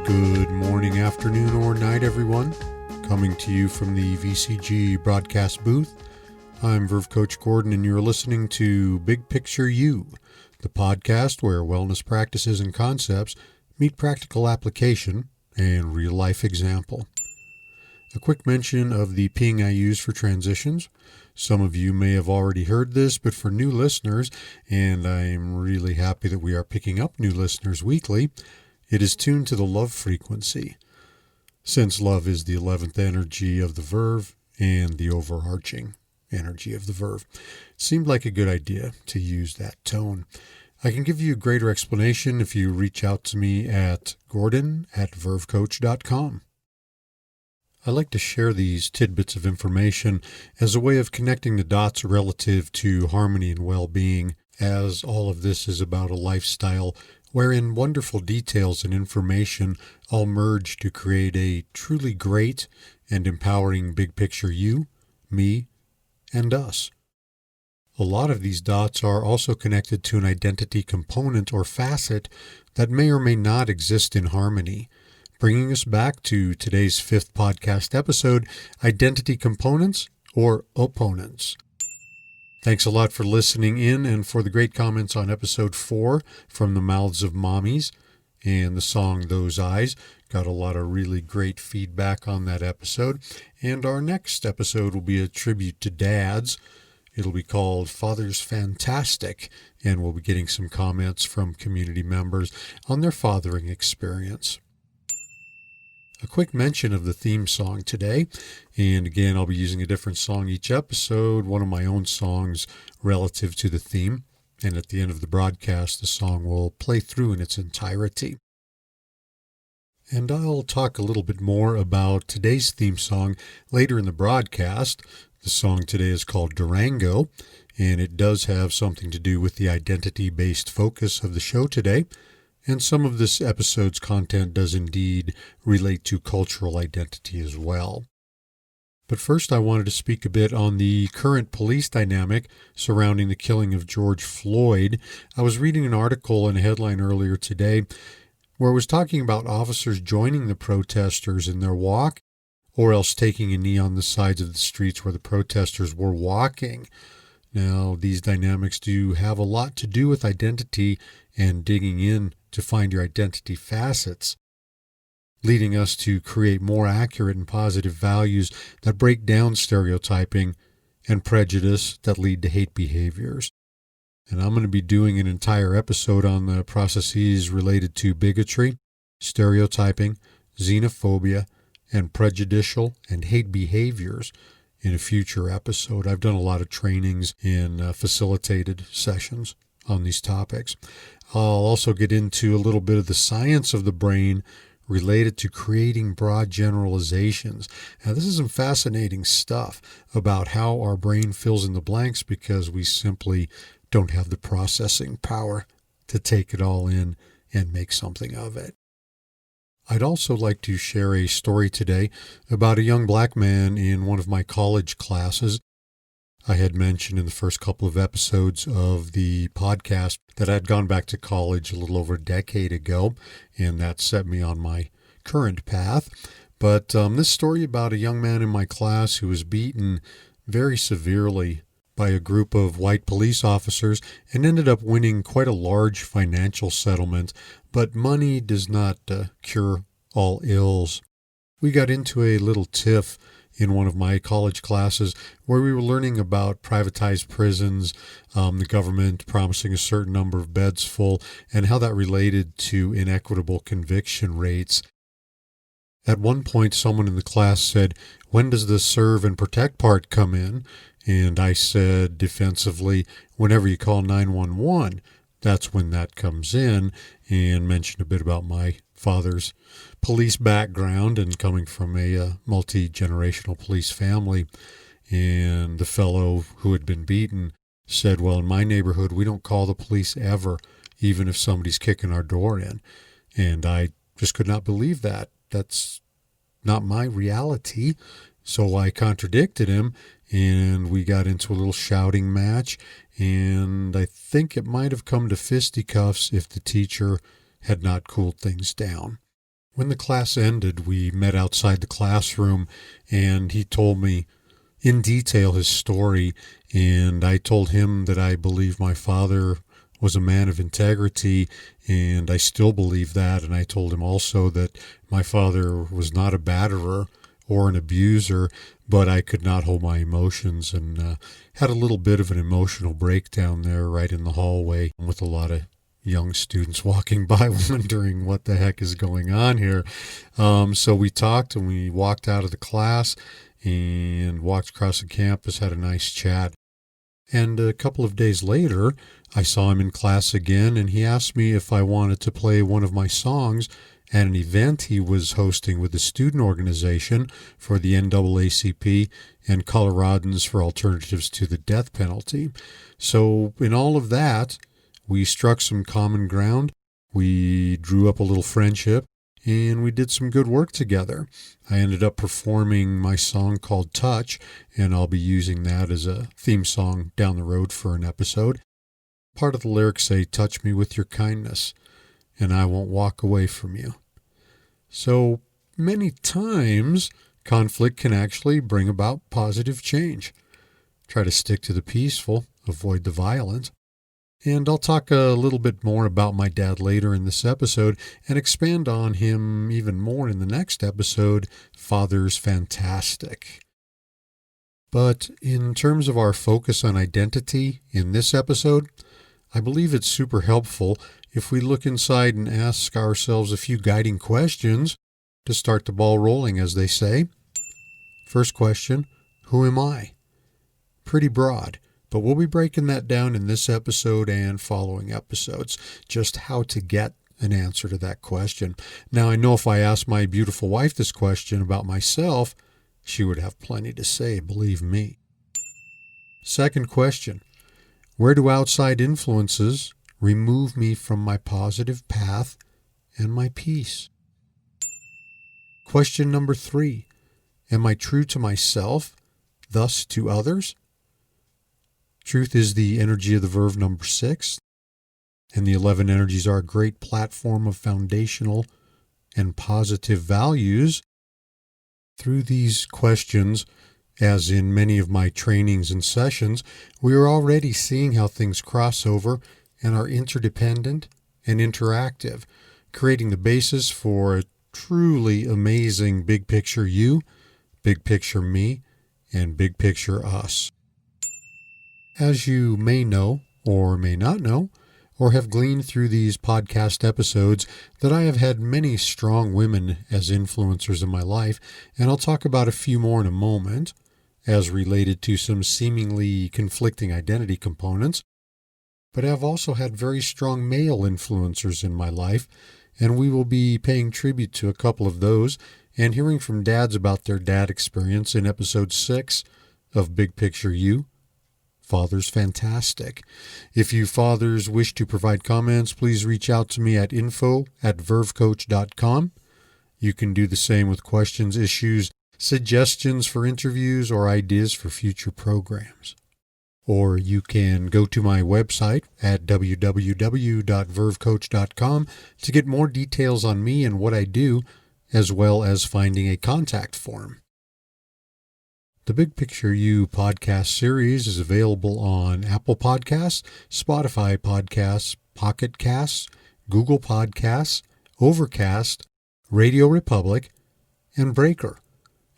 Good morning, afternoon, or night, everyone. Coming to you from the VCG broadcast booth, I'm Verve Coach Gordon, and you're listening to Big Picture You, the podcast where wellness practices and concepts meet practical application and real-life example. A quick mention of the ping I use for transitions. Some of you may have already heard this, but for new listeners, and I'm really happy that we are picking up new listeners weekly, it is tuned to the love frequency, since love is the 11th energy of the Verve and the overarching energy of the Verve. It seemed like a good idea to use that tone. I can give you a greater explanation if you reach out to me at gordon@vervecoach.com. I like to share these tidbits of information as a way of connecting the dots relative to harmony and well-being, as all of this is about a lifestyle wherein wonderful details and information all merge to create a truly great and empowering big picture you, me, and us. A lot of these dots are also connected to an identity component or facet that may or may not exist in harmony, bringing us back to today's 5th podcast episode, Identity Components or Opponents. Thanks a lot for listening in and for the great comments on episode 4 from the mouths of mommies and the song Those Eyes. Got a lot of really great feedback on that episode. And our next episode will be a tribute to dads. It'll be called Father's Fantastic, and we'll be getting some comments from community members on their fathering experience. A quick mention of the theme song today, and again, I'll be using a different song each episode, one of my own songs relative to the theme, and at the end of the broadcast, the song will play through in its entirety. And I'll talk a little bit more about today's theme song later in the broadcast. The song today is called Durango, and it does have something to do with the identity-based focus of the show today. And some of this episode's content does indeed relate to cultural identity as well. But first, I wanted to speak a bit on the current police dynamic surrounding the killing of George Floyd. I was reading an article and a headline earlier today where it was talking about officers joining the protesters in their walk, or else taking a knee on the sides of the streets where the protesters were walking. Now, these dynamics do have a lot to do with identity and digging in to find your identity facets, leading us to create more accurate and positive values that break down stereotyping and prejudice that lead to hate behaviors. And I'm going to be doing an entire episode on the processes related to bigotry, stereotyping, xenophobia, and prejudicial and hate behaviors in a future episode. I've done a lot of trainings and facilitated sessions on these topics. I'll also get into a little bit of the science of the brain related to creating broad generalizations. Now, this is some fascinating stuff about how our brain fills in the blanks because we simply don't have the processing power to take it all in and make something of it. I'd also like to share a story today about a young black man in one of my college classes. I had mentioned in the first couple of episodes of the podcast that I'd gone back to college a little over a decade ago, and that set me on my current path. But this story about a young man in my class who was beaten very severely by a group of white police officers and ended up winning quite a large financial settlement, but money does not cure all ills. We got into a little tiff in one of my college classes where we were learning about privatized prisons, the government promising a certain number of beds full, and how that related to inequitable conviction rates. At one point, someone in the class said, "When does the serve and protect part come in?" And I said defensively, "Whenever you call 911, that's when that comes in," and mentioned a bit about my father's police background and coming from a multi-generational police family. And the fellow who had been beaten said, "Well, in my neighborhood, we don't call the police ever, even if somebody's kicking our door in." And I just could not believe that. That's not my reality. So I contradicted him, and we got into a little shouting match, and I think it might have come to fisticuffs if the teacher had not cooled things down. When the class ended, we met outside the classroom, and he told me in detail his story, and I told him that I believe my father was a man of integrity, and I still believe that. And I told him also that my father was not a batterer or an abuser, but I could not hold my emotions, and had a little bit of an emotional breakdown there right in the hallway with a lot of young students walking by wondering what the heck is going on here. So we talked, and we walked out of the class and walked across the campus, had a nice chat. And a couple of days later, I saw him in class again, and he asked me if I wanted to play one of my songs at an event he was hosting with the student organization for the NAACP and Coloradans for Alternatives to the Death Penalty. So in all of that, we struck some common ground, we drew up a little friendship, and we did some good work together. I ended up performing my song called Touch, and I'll be using that as a theme song down the road for an episode. Part of the lyrics say, "Touch me with your kindness, and I won't walk away from you." So many times, conflict can actually bring about positive change. Try to stick to the peaceful, avoid the violent. And I'll talk a little bit more about my dad later in this episode and expand on him even more in the next episode, Father's Fantastic. But in terms of our focus on identity in this episode, I believe it's super helpful if we look inside and ask ourselves a few guiding questions to start the ball rolling, as they say. First question, who am I? Pretty broad. But we'll be breaking that down in this episode and following episodes, just how to get an answer to that question. Now, I know if I asked my beautiful wife this question about myself, she would have plenty to say, believe me. Second question, where do outside influences remove me from my positive path and my peace? Question number 3, am I true to myself, thus to others? Truth is the energy of the verb number 6, and the 11 energies are a great platform of foundational and positive values. Through these questions, as in many of my trainings and sessions, we are already seeing how things cross over and are interdependent and interactive, creating the basis for a truly amazing big picture you, big picture me, and big picture us. As you may know, or may not know, or have gleaned through these podcast episodes, that I have had many strong women as influencers in my life, and I'll talk about a few more in a moment, as related to some seemingly conflicting identity components. But I've also had very strong male influencers in my life, and we will be paying tribute to a couple of those and hearing from dads about their dad experience in episode 6 of Big Picture You, Father's Fantastic. If you fathers wish to provide comments, please reach out to me at info@vervecoach.com. You can do the same with questions, issues, suggestions for interviews, or ideas for future programs. Or you can go to my website at www.vervecoach.com to get more details on me and what I do, as well as finding a contact form. The Big Picture You podcast series is available on Apple Podcasts, Spotify Podcasts, Pocket Casts, Google Podcasts, Overcast, RadioPublic, and Breaker.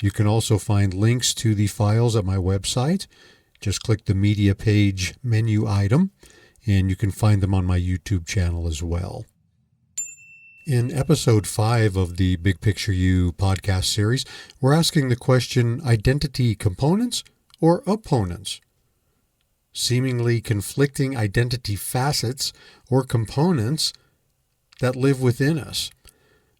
You can also find links to the files at my website. Just click the media page menu item, and you can find them on my YouTube channel as well. In episode 5 of the Big Picture You podcast series, we're asking the question, identity components or opponents? Seemingly conflicting identity facets or components that live within us.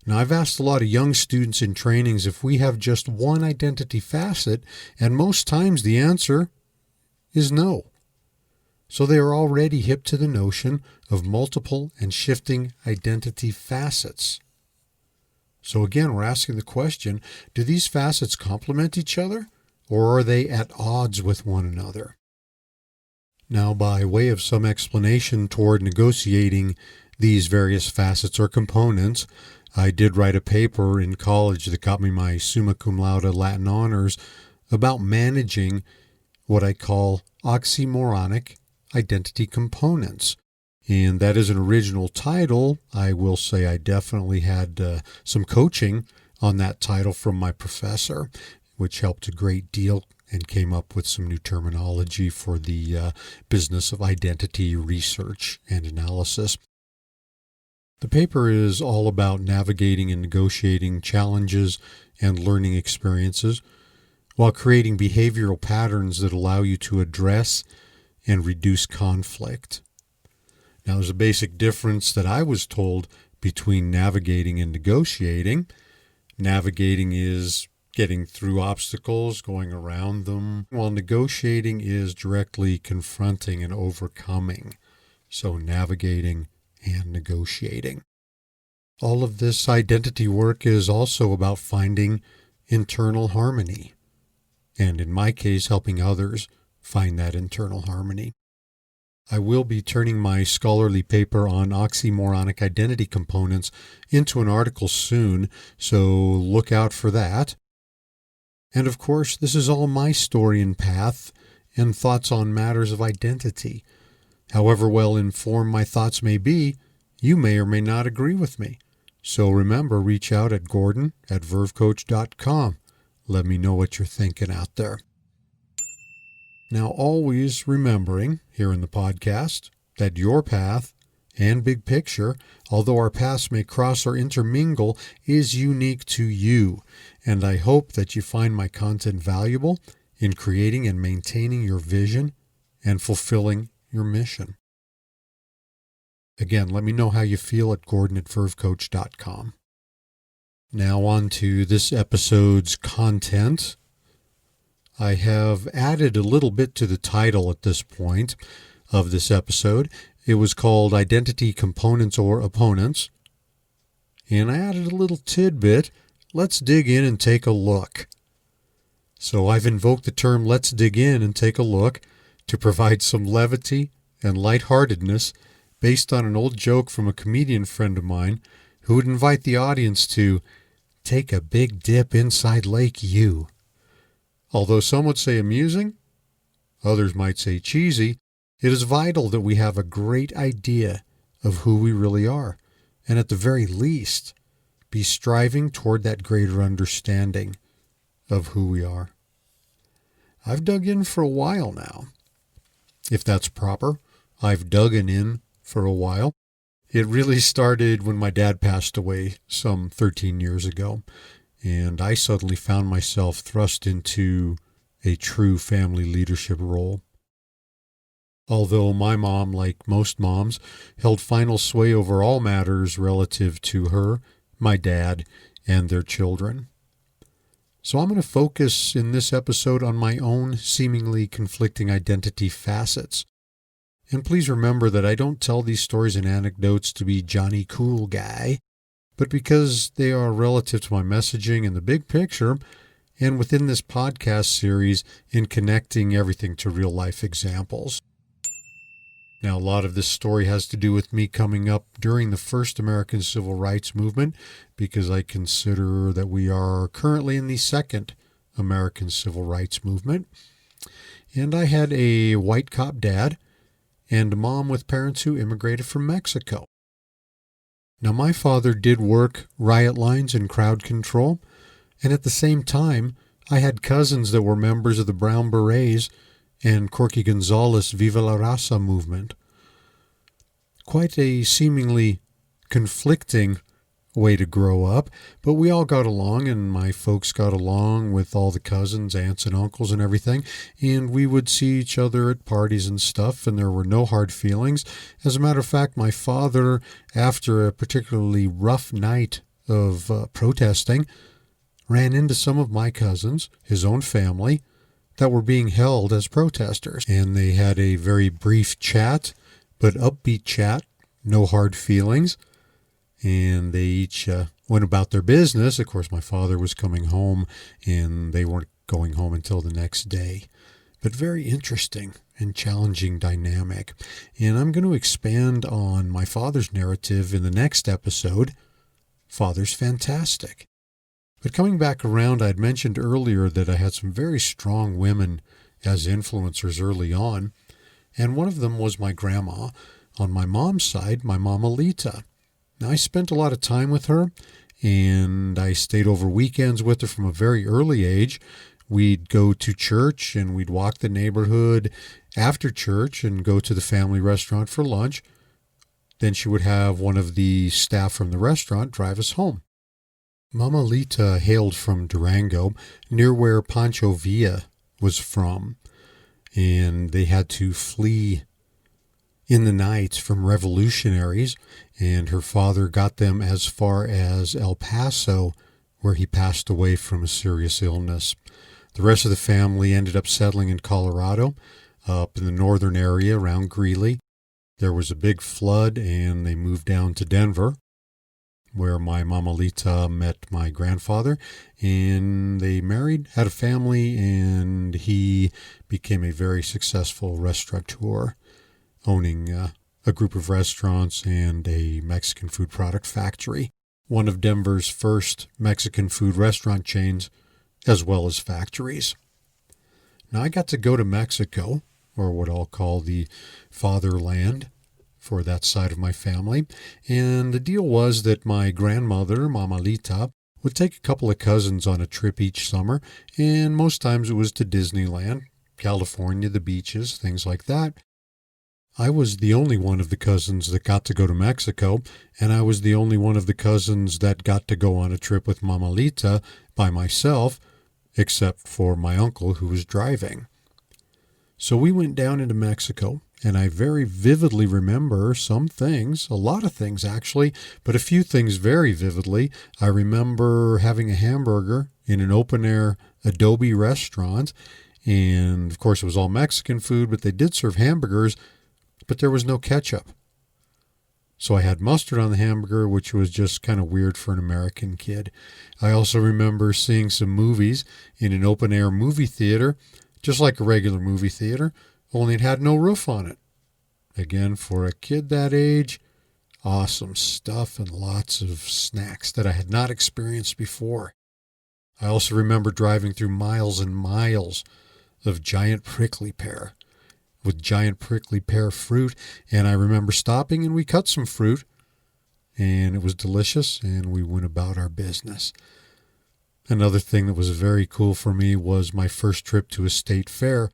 Now, I've asked a lot of young students in trainings if we have just one identity facet, and most times the answer is no. So they are already hip to the notion of multiple and shifting identity facets. So again, we're asking the question, do these facets complement each other, or are they at odds with one another? Now, by way of some explanation toward negotiating these various facets or components, I did write a paper in college that got me my summa cum laude Latin honors about managing what I call oxymoronic identity components. And that is an original title. I will say I definitely had some coaching on that title from my professor, which helped a great deal and came up with some new terminology for the business of identity research and analysis. The paper is all about navigating and negotiating challenges and learning experiences while creating behavioral patterns that allow you to address and reduce conflict. Now, there's a basic difference that I was told between navigating and negotiating. Navigating is getting through obstacles, going around them, while negotiating is directly confronting and overcoming. So navigating and negotiating. All of this identity work is also about finding internal harmony, and in my case, helping others find that internal harmony. I will be turning my scholarly paper on oxymoronic identity components into an article soon, so look out for that. And of course, this is all my story and path and thoughts on matters of identity. However well informed my thoughts may be, you may or may not agree with me. So remember, reach out at gordon@vervecoach.com. Let me know what you're thinking out there. Now, always remembering here in the podcast that your path and big picture, although our paths may cross or intermingle, is unique to you. And I hope that you find my content valuable in creating and maintaining your vision and fulfilling your mission. Again, let me know how you feel at gordon@vervecoach.com. Now on to this episode's content. I have added a little bit to the title at this point of this episode. It was called Identity Components or Opponents. And I added a little tidbit. Let's dig in and take a look. So I've invoked the term "let's dig in and take a look" to provide some levity and lightheartedness based on an old joke from a comedian friend of mine who would invite the audience to take a big dip inside Lake U. Although some would say amusing, others might say cheesy, it is vital that we have a great idea of who we really are, and at the very least, be striving toward that greater understanding of who we are. I've dug in for a while now. If that's proper, I've dug in for a while. It really started when my dad passed away some 13 years ago, and I suddenly found myself thrust into a true family leadership role. Although my mom, like most moms, held final sway over all matters relative to her, my dad, and their children. So I'm going to focus in this episode on my own seemingly conflicting identity facets. And please remember that I don't tell these stories and anecdotes to be Johnny Cool Guy, but because they are relative to my messaging and the big picture, and within this podcast series in connecting everything to real-life examples. Now, a lot of this story has to do with me coming up during the first American Civil Rights Movement, because I consider that we are currently in the second American Civil Rights Movement. And I had a white cop dad and a mom with parents who immigrated from Mexico. Now, my father did work riot lines and crowd control, and at the same time, I had cousins that were members of the Brown Berets and Corky Gonzalez Viva la Raza movement. Quite a seemingly conflicting way to grow up, but we all got along, and my folks got along with all the cousins, aunts, and uncles and everything, and we would see each other at parties and stuff, and there were no hard feelings. As a matter of fact, my father, after a particularly rough night of protesting, ran into some of my cousins, his own family, that were being held as protesters, and they had a very brief chat, but upbeat chat, no hard feelings. And they each went about their business. Of course, my father was coming home, and they weren't going home until the next day. But very interesting and challenging dynamic. And I'm going to expand on my father's narrative in the next episode, father's fantastic. But coming back around, I'd mentioned earlier that I had some very strong women as influencers early on, and one of them was my grandma. On my mom's side, my Mama Lita. Now, I spent a lot of time with her, and I stayed over weekends with her from a very early age. We'd go to church, and we'd walk the neighborhood after church and go to the family restaurant for lunch. Then she would have one of the staff from the restaurant drive us home. Mama Lita hailed from Durango, near where Pancho Villa was from, and they had to flee in the night from revolutionaries, and her father got them as far as El Paso, where he passed away from a serious illness. The rest of the family ended up settling in Colorado, up in the northern area around Greeley. There was a big flood, and they moved down to Denver, where my Mama Lita met my grandfather, and they married, had a family, and he became a very successful restaurateur, owning a group of restaurants and a Mexican food product factory, one of Denver's first Mexican food restaurant chains, as well as factories. Now, I got to go to Mexico, or what I'll call the fatherland, for that side of my family, and the deal was that my grandmother, Mama Lita, would take a couple of cousins on a trip each summer, and most times it was to Disneyland, California, the beaches, things like that. I was the only one of the cousins that got to go to Mexico, and I was the only one of the cousins that got to go on a trip with Mama Lita by myself, except for my uncle who was driving. So we went down into Mexico, and I very vividly remember some things, a lot of things actually, but a few things very vividly. I remember having a hamburger in an open-air adobe restaurant, and of course it was all Mexican food, but they did serve hamburgers, but there was no ketchup. So I had mustard on the hamburger, which was just kind of weird for an American kid. I also remember seeing some movies in an open-air movie theater, just like a regular movie theater, only it had no roof on it. Again, for a kid that age, awesome stuff and lots of snacks that I had not experienced before. I also remember driving through miles and miles of giant prickly pear, with giant prickly pear fruit, and I remember stopping and we cut some fruit, and it was delicious, and we went about our business. Another thing that was very cool for me was my first trip to a state fair,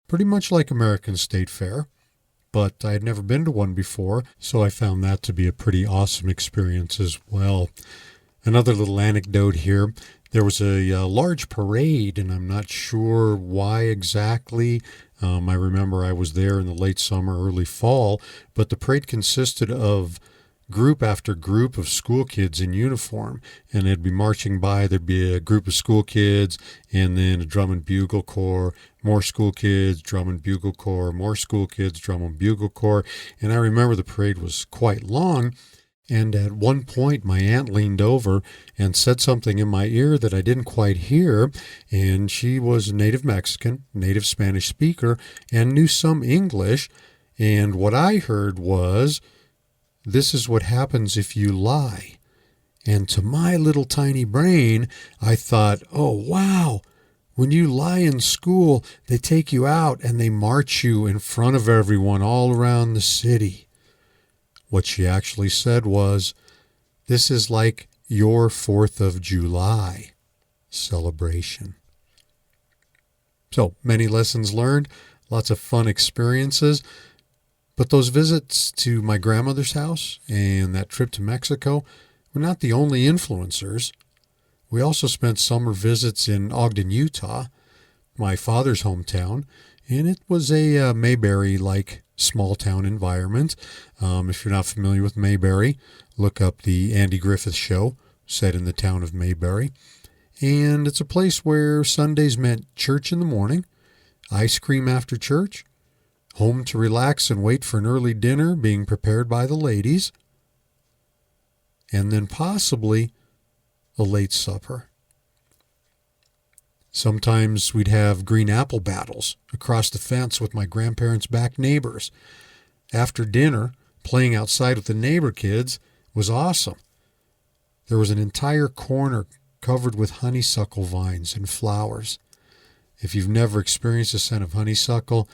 pretty much like American State Fair, but I had never been to one before, so I found that to be a pretty awesome experience as well. Another little anecdote here. There was a large parade, and I'm not sure why exactly. I remember I was there in the late summer, early fall, but the parade consisted of group after group of school kids in uniform, and they'd be marching by. There'd be a group of school kids, and then a drum and bugle corps, more school kids, drum and bugle corps, more school kids, drum and bugle corps. And I remember the parade was quite long, and at one point my aunt leaned over and said something in my ear that I didn't quite hear, and she was a native Mexican, native Spanish speaker, and knew some English, and what I heard was, "This is what happens if you lie." And to my little tiny brain, I thought, oh, wow, when you lie in school, they take you out and they march you in front of everyone all around the city. What she actually said was, "This is like your 4th of July celebration." So many lessons learned, lots of fun experiences. But those visits to my grandmother's house and that trip to Mexico were not the only influencers. We also spent summer visits in Ogden, Utah, my father's hometown, and it was a Mayberry-like small-town environment. If you're not familiar with Mayberry, look up the Andy Griffith Show, set in the town of Mayberry. And it's a place where Sundays meant church in the morning, ice cream after church, home to relax and wait for an early dinner being prepared by the ladies, and then possibly a late supper. Sometimes we'd have green apple battles across the fence with my grandparents' back neighbors. After dinner, playing outside with the neighbor kids was awesome. There was an entire corner covered with honeysuckle vines and flowers. If you've never experienced the scent of honeysuckle,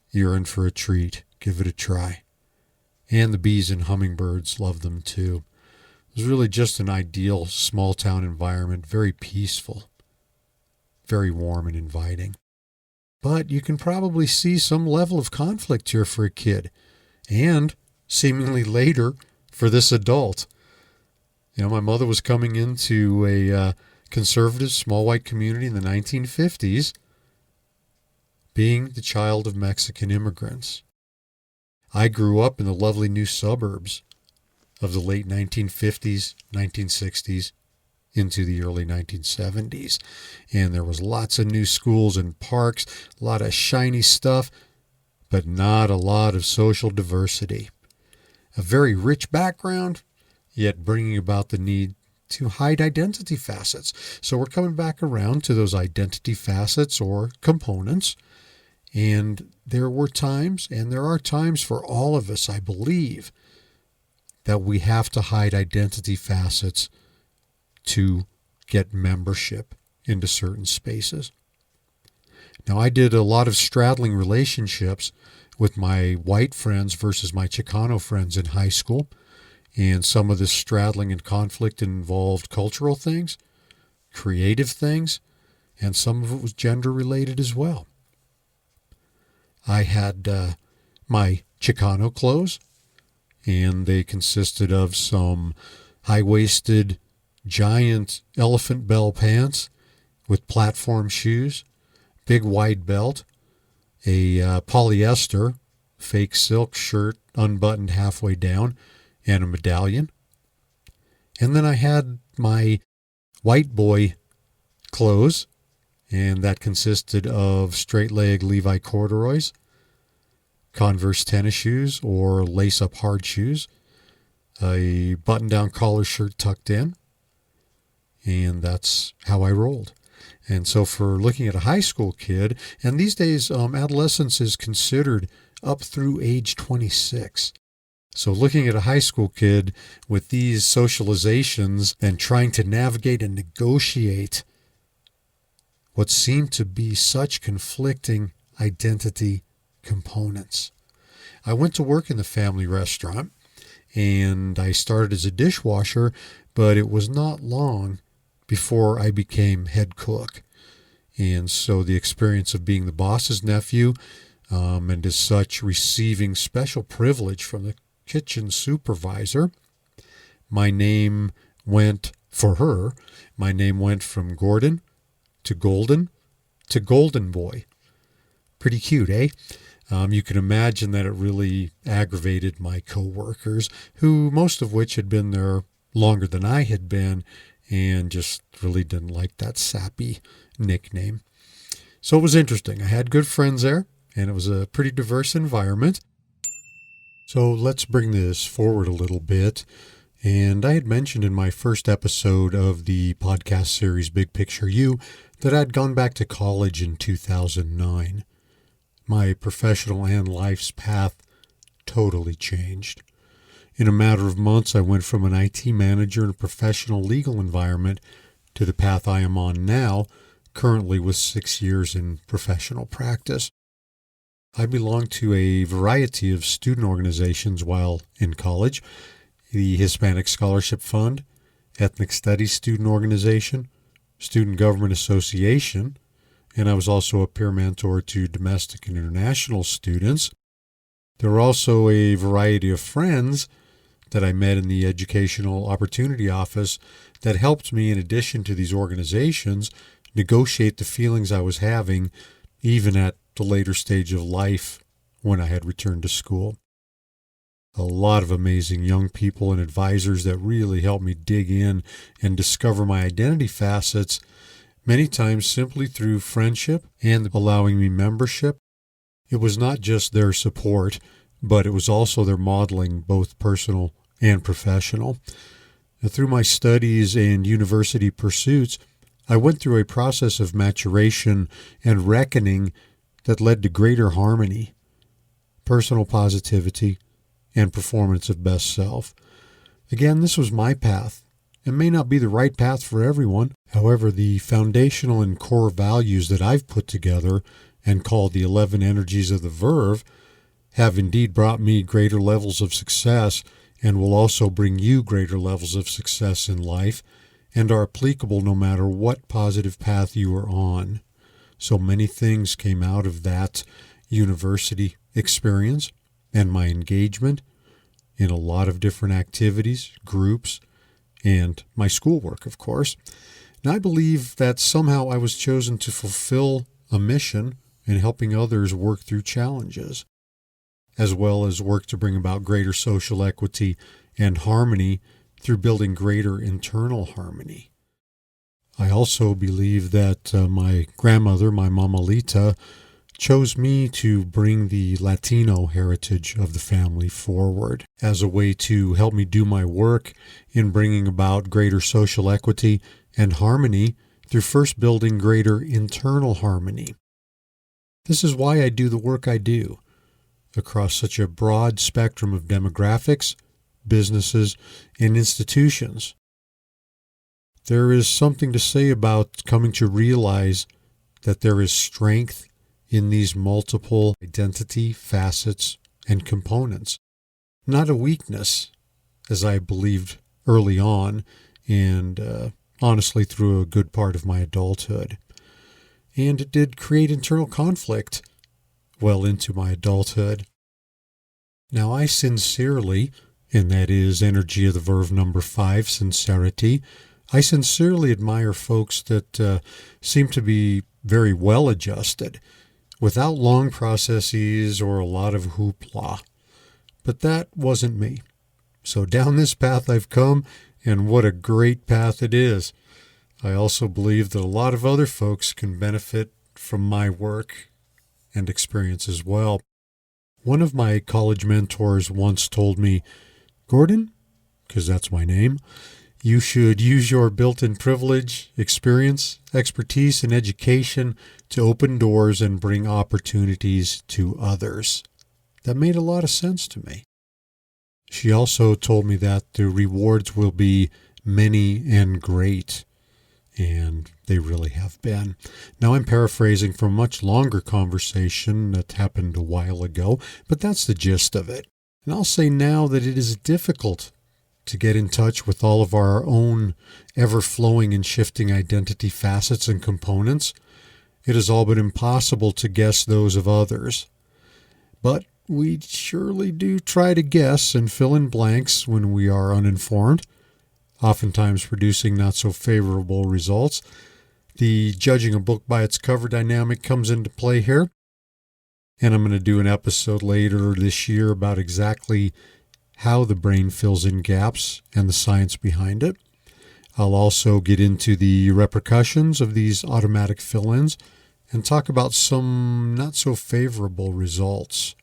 you're in for a treat. Give it a try. And the bees and hummingbirds love them too. It was really just an ideal small town environment, very peaceful, very warm and inviting. But you can probably see some level of conflict here for a kid, and seemingly later for this adult. My mother was coming into a conservative small white community in the 1950s, being the child of Mexican immigrants. I grew up in the lovely new suburbs of the late 1950s, 1960s, into the early 1970s. And there was lots of new schools and parks, a lot of shiny stuff, but not a lot of social diversity. A very rich background, yet bringing about the need to hide identity facets. So we're coming back around to those identity facets or components. And there were times, and there are times for all of us, I believe, that we have to hide identity facets to get membership into certain spaces. Now, I did a lot of straddling relationships with my white friends versus my Chicano friends in high school. And some of this straddling and conflict involved cultural things, creative things, and some of it was gender-related as well. I had my Chicano clothes, and they consisted of some high-waisted, giant elephant bell pants with platform shoes, big wide belt, a polyester fake silk shirt unbuttoned halfway down, and a medallion. And then I had my white boy clothes, and that consisted of straight-leg Levi corduroys, Converse tennis shoes or lace-up hard shoes, a button-down collar shirt tucked in, and that's how I rolled. And so for looking at a high school kid, and these days adolescence is considered up through age 26. So looking at a high school kid with these socializations and trying to navigate and negotiate what seemed to be such conflicting identity components. I went to work in the family restaurant, and I started as a dishwasher, but it was not long before I became head cook. And so the experience of being the boss's nephew, and as such receiving special privilege from the kitchen supervisor, my name went from Gordon to Golden to Golden Boy. Pretty cute, eh? You can imagine that it really aggravated my coworkers, who most of which had been there longer than I had been, and just really didn't like that sappy nickname. So it was interesting. I had good friends there, and it was a pretty diverse environment. So let's bring this forward a little bit. And I had mentioned in my first episode of the podcast series Big Picture You that I'd gone back to college in 2009. My professional and life's path totally changed. In a matter of months, I went from an IT manager in a professional legal environment to the path I am on now, currently with 6 years in professional practice. I belonged to a variety of student organizations while in college: the Hispanic Scholarship Fund, Ethnic Studies Student Organization, Student Government Association, and I was also a peer mentor to domestic and international students. There were also a variety of friends that I met in the Educational Opportunity Office that helped me, in addition to these organizations, negotiate the feelings I was having, even at the later stage of life when I had returned to school. A lot of amazing young people and advisors that really helped me dig in and discover my identity facets, many times simply through friendship and allowing me membership. It was not just their support, but it was also their modeling, both personal and professional. Through my studies and university pursuits, I went through a process of maturation and reckoning that led to greater harmony, personal positivity, and performance of best self. Again, this was my path, It may not be the right path for everyone. However, the foundational and core values that I've put together and called the 11 energies of the verve have indeed brought me greater levels of success and will also bring you greater levels of success in life and are applicable no matter what positive path you are on. So many things came out of that university experience and my engagement in a lot of different activities, groups, and my schoolwork, of course. And I believe that somehow I was chosen to fulfill a mission in helping others work through challenges, as well as work to bring about greater social equity and harmony through building greater internal harmony. I also believe that my grandmother, my Mamalita, chose me to bring the Latino heritage of the family forward as a way to help me do my work in bringing about greater social equity and harmony through first building greater internal harmony. This is why I do the work I do across such a broad spectrum of demographics, businesses, and institutions. There is something to say about coming to realize that there is strength in these multiple identity facets and components. Not a weakness, as I believed early on and honestly through a good part of my adulthood. And it did create internal conflict well into my adulthood. Now I sincerely, and that is energy of the verve number 5, sincerity, I sincerely admire folks that seem to be very well adjusted, without long processes or a lot of hoopla. But that wasn't me. So down this path I've come, and what a great path it is. I also believe that a lot of other folks can benefit from my work and experience as well. One of my college mentors once told me, Gordon, because that's my name, you should use your built-in privilege, experience, expertise, and education to open doors and bring opportunities to others. That made a lot of sense to me. She also told me that the rewards will be many and great, and they really have been. Now I'm paraphrasing from a much longer conversation that happened a while ago, but that's the gist of it. And I'll say now that it is difficult to get in touch with all of our own ever-flowing and shifting identity facets and components. It is all but impossible to guess those of others. But we surely do try to guess and fill in blanks when we are uninformed, oftentimes producing not so favorable results. The judging a book by its cover dynamic comes into play here. And I'm going to do an episode later this year about exactly how the brain fills in gaps and the science behind it. I'll also get into the repercussions of these automatic fill-ins and talk about some not so favorable results.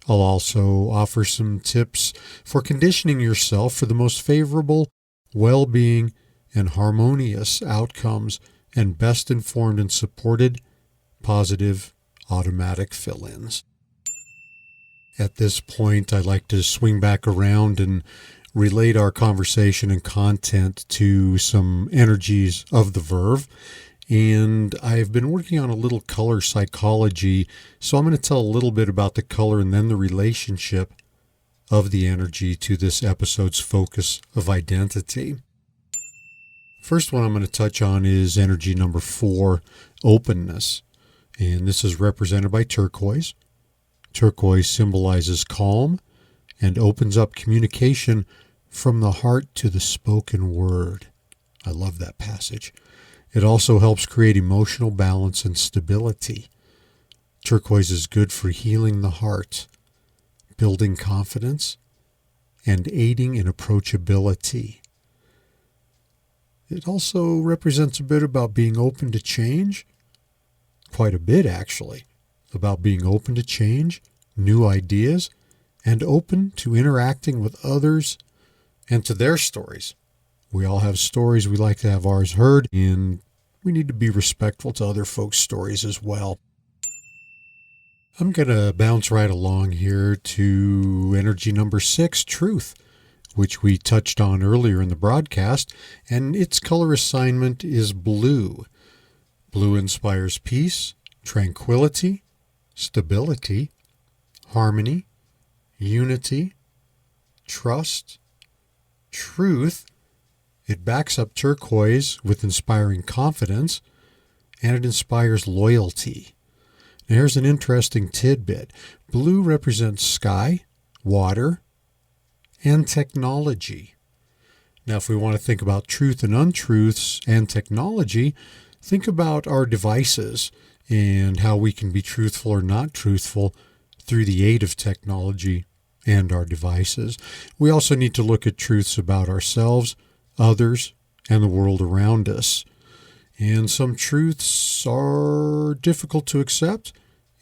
I'll also offer some tips for conditioning yourself for the most favorable, well-being, and harmonious outcomes and best informed and supported positive automatic fill-ins. At this point, I'd like to swing back around and relate our conversation and content to some energies of the verve. And I've been working on a little color psychology, so I'm going to tell a little bit about the color and then the relationship of the energy to this episode's focus of identity. First one I'm going to touch on is energy number 4, openness. And this is represented by turquoise. Turquoise symbolizes calm and opens up communication from the heart to the spoken word. I love that passage. It also helps create emotional balance and stability. Turquoise is good for healing the heart, building confidence, and aiding in approachability. It also represents a bit about being open to change, quite a bit actually. About being open to change, new ideas, and open to interacting with others and to their stories. We all have stories. We like to have ours heard, and we need to be respectful to other folks' stories as well. I'm going to bounce right along here to energy number 6, truth, which we touched on earlier in the broadcast, and its color assignment is blue. Blue inspires peace, tranquility, stability, harmony, unity, trust, truth. It backs up turquoise with inspiring confidence, and it inspires loyalty. Now here's an interesting tidbit. Blue represents sky, water, and technology. Now, if we want to think about truth and untruths and technology, think about our devices and how we can be truthful or not truthful through the aid of technology and our devices. We also need to look at truths about ourselves, others, and the world around us. And some truths are difficult to accept,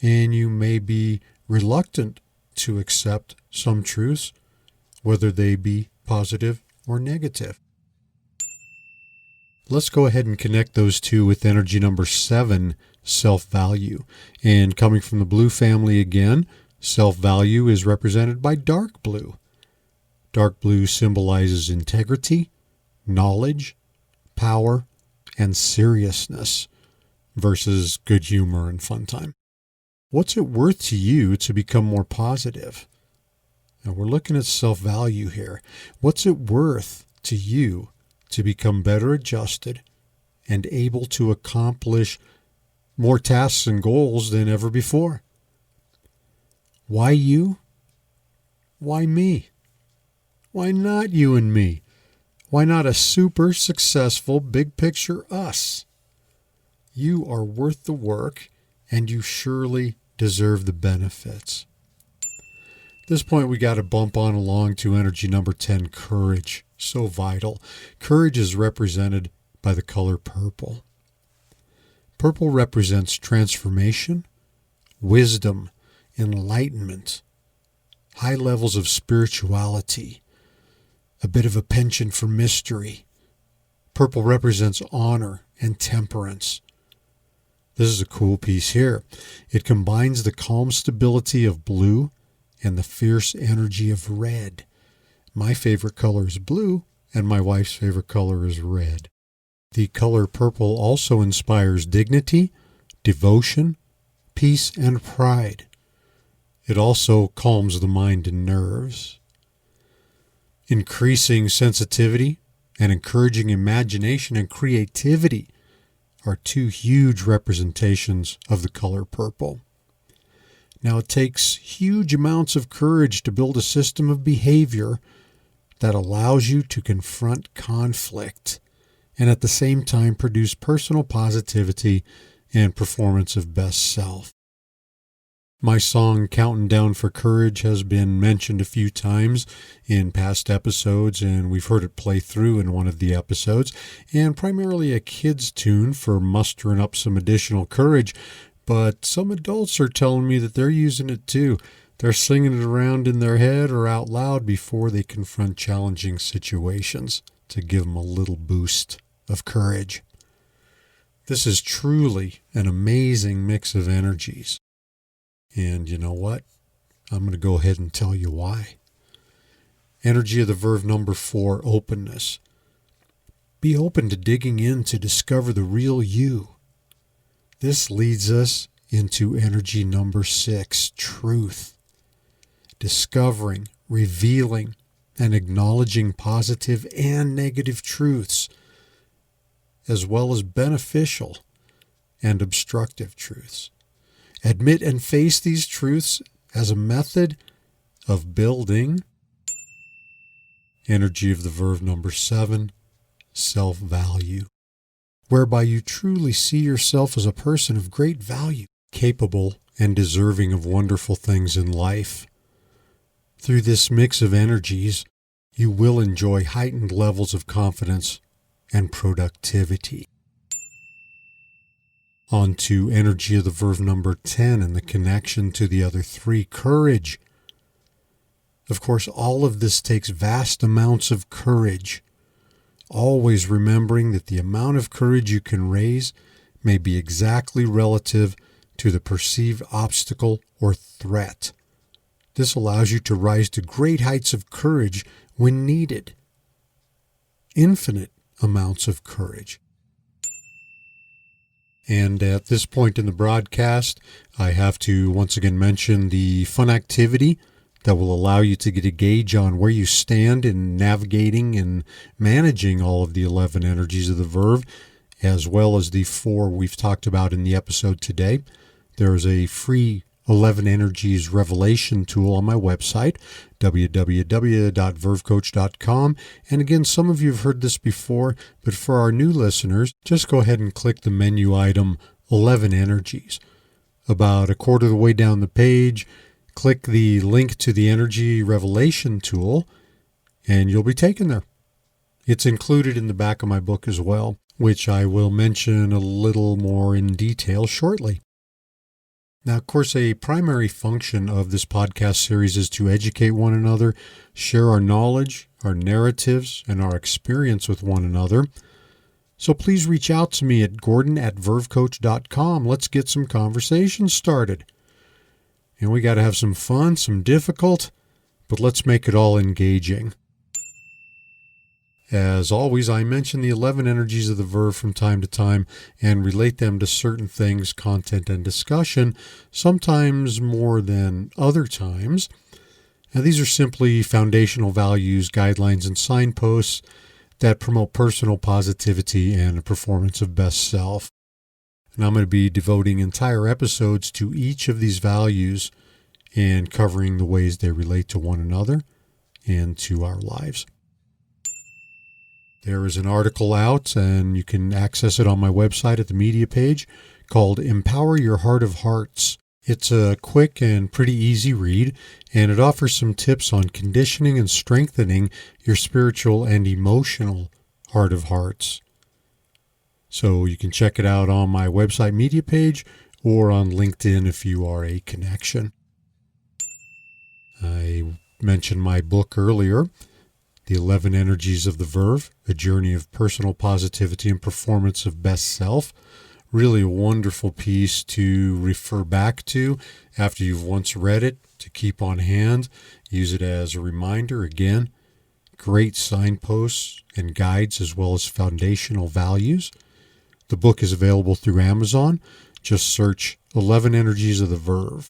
and you may be reluctant to accept some truths, whether they be positive or negative. Let's go ahead and connect those two with energy number 7, self-value. And coming from the blue family again, self-value is represented by dark blue. Dark blue symbolizes integrity, knowledge, power, and seriousness versus good humor and fun time. What's it worth to you to become more positive? Now we're looking at self-value here. What's it worth to you to become better adjusted and able to accomplish more tasks and goals than ever before? Why you? Why me? Why not you and me? Why not a super successful big picture us? You are worth the work, and you surely deserve the benefits. At this point, we got to bump on along to energy number 10, courage. So vital. Courage is represented by the color purple. Purple represents transformation, wisdom, enlightenment, high levels of spirituality, a bit of a penchant for mystery. Purple represents honor and temperance. This is a cool piece here. It combines the calm stability of blue and the fierce energy of red. My favorite color is blue, and my wife's favorite color is red. The color purple also inspires dignity, devotion, peace, and pride. It also calms the mind and nerves. Increasing sensitivity and encouraging imagination and creativity are two huge representations of the color purple. Now, it takes huge amounts of courage to build a system of behavior that allows you to confront conflict and at the same time produce personal positivity and performance of best self. My song, Counting Down for Courage, has been mentioned a few times in past episodes, and we've heard it play through in one of the episodes, and primarily a kid's tune for mustering up some additional courage, but some adults are telling me that they're using it too. They're singing it around in their head or out loud before they confront challenging situations to give them a little boost of courage. This is truly an amazing mix of energies. And you know what? I'm going to go ahead and tell you why. Energy of the verb number 4, openness. Be open to digging in to discover the real you. This leads us into energy number 6, truth. Discovering, revealing, and acknowledging positive and negative truths, as well as beneficial and obstructive truths. Admit and face these truths as a method of building. Energy of the verb number 7, self-value, whereby you truly see yourself as a person of great value, capable and deserving of wonderful things in life. Through this mix of energies, you will enjoy heightened levels of confidence and productivity. On to energy of the verb number 10 and the connection to the other 3, courage. Of course, all of this takes vast amounts of courage, always remembering that the amount of courage you can raise may be exactly relative to the perceived obstacle or threat This allows you to rise to great heights of courage when needed. Infinite amounts of courage. And at this point in the broadcast, I have to once again mention the fun activity that will allow you to get a gauge on where you stand in navigating and managing all of the 11 energies of the verve, as well as the 4 we've talked about in the episode today. There is a free 11 Energies Revelation tool on my website, www.vervecoach.com. And again, some of you have heard this before, but for our new listeners, just go ahead and click the menu item 11 Energies. About a quarter of the way down the page, click the link to the Energy Revelation tool, and you'll be taken there. It's included in the back of my book as well, which I will mention a little more in detail shortly. Now, of course, a primary function of this podcast series is to educate one another, share our knowledge, our narratives, and our experience with one another. So please reach out to me at gordon@vervecoach.com. Let's get some conversation started. And we got to have some fun, some difficult, but let's make it all engaging. As always, I mention the 11 energies of the verve from time to time and relate them to certain things, content, and discussion, sometimes more than other times. Now, these are simply foundational values, guidelines, and signposts that promote personal positivity and a performance of best self. And I'm going to be devoting entire episodes to each of these values and covering the ways they relate to one another and to our lives. There is an article out, and you can access it on my website at the media page, called Empower Your Heart of Hearts. It's a quick and pretty easy read, and it offers some tips on conditioning and strengthening your spiritual and emotional heart of hearts. So you can check it out on my website media page or on LinkedIn if you are a connection. I mentioned my book earlier, The 11 Energies of the Verve, A Journey of Personal Positivity and Performance of Best Self. Really a wonderful piece to refer back to after you've once read it, to keep on hand. Use it as a reminder. Again, great signposts and guides as well as foundational values. The book is available through Amazon. Just search 11 Energies of the Verve,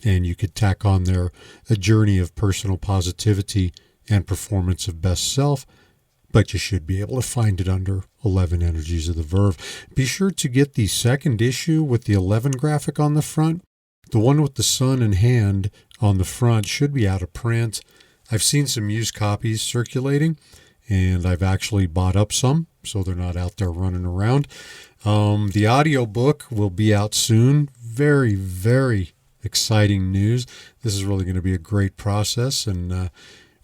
and you could tack on there A Journey of Personal Positivity and Performance of Best Self, but you should be able to find it under 11 Energies of the Verve. Be sure to get the second issue with the 11 graphic on the front. The one with the sun and hand on the front should be out of print. I've seen some used copies circulating, and I've actually bought up some, so they're not out there running around. The audio book will be out soon. Very, very exciting news. This is really going to be a great process, and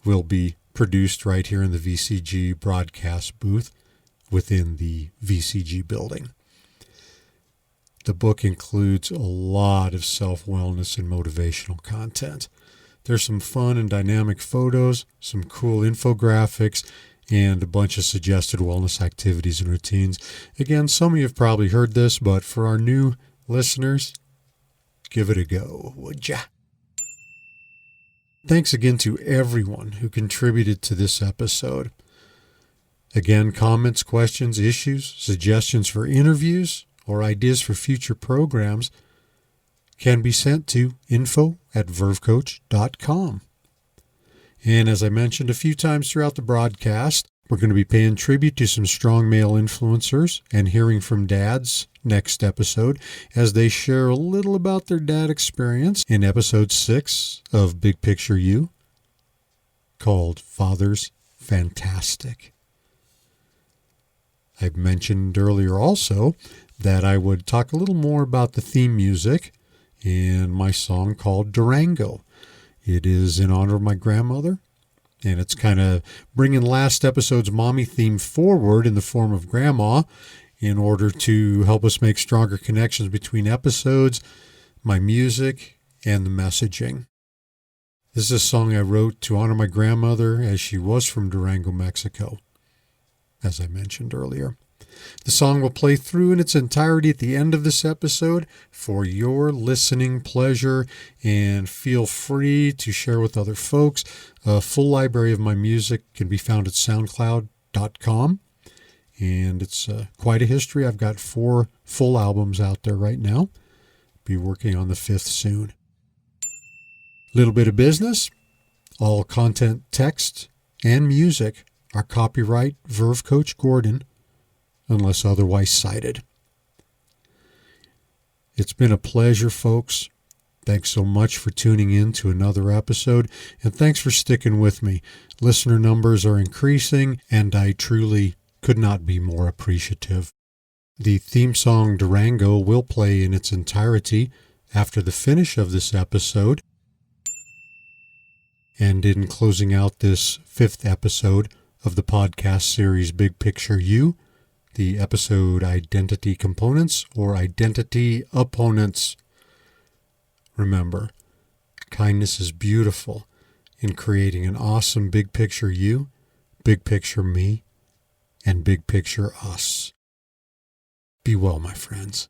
will be produced right here in the VCG broadcast booth within the VCG building. The book includes a lot of self-wellness and motivational content. There's some fun and dynamic photos, some cool infographics, and a bunch of suggested wellness activities and routines. Again, some of you have probably heard this, but for our new listeners, give it a go, would ya? Thanks again to everyone who contributed to this episode. Again, comments, questions, issues, suggestions for interviews, or ideas for future programs can be sent to info@vervecoach.com. And as I mentioned a few times throughout the broadcast, we're going to be paying tribute to some strong male influencers and hearing from dads next episode as they share a little about their dad experience in episode 6 of Big Picture You, called Father's Fantastic. I mentioned earlier also that I would talk a little more about the theme music in my song called Durango. It is in honor of my grandmother, and it's kind of bringing last episode's mommy theme forward in the form of grandma in order to help us make stronger connections between episodes, my music, and the messaging. This is a song I wrote to honor my grandmother as she was from Durango, Mexico, as I mentioned earlier. The song will play through in its entirety at the end of this episode for your listening pleasure, and feel free to share with other folks. A full library of my music can be found at soundcloud.com, and it's quite a history. I've got 4 full albums out there right now. Be working on the 5th soon. Little bit of business. All content, text, and music are copyright Verve Coach Gordon, unless otherwise cited. It's been a pleasure, folks. Thanks so much for tuning in to another episode, and thanks for sticking with me. Listener numbers are increasing, and I truly could not be more appreciative. The theme song Durango will play in its entirety after the finish of this episode. And in closing out this 5th episode of the podcast series Big Picture You, the episode Identity Components or Identity Opponents. Remember, kindness is beautiful in creating an awesome big picture you, big picture me, and big picture us. Be well, my friends.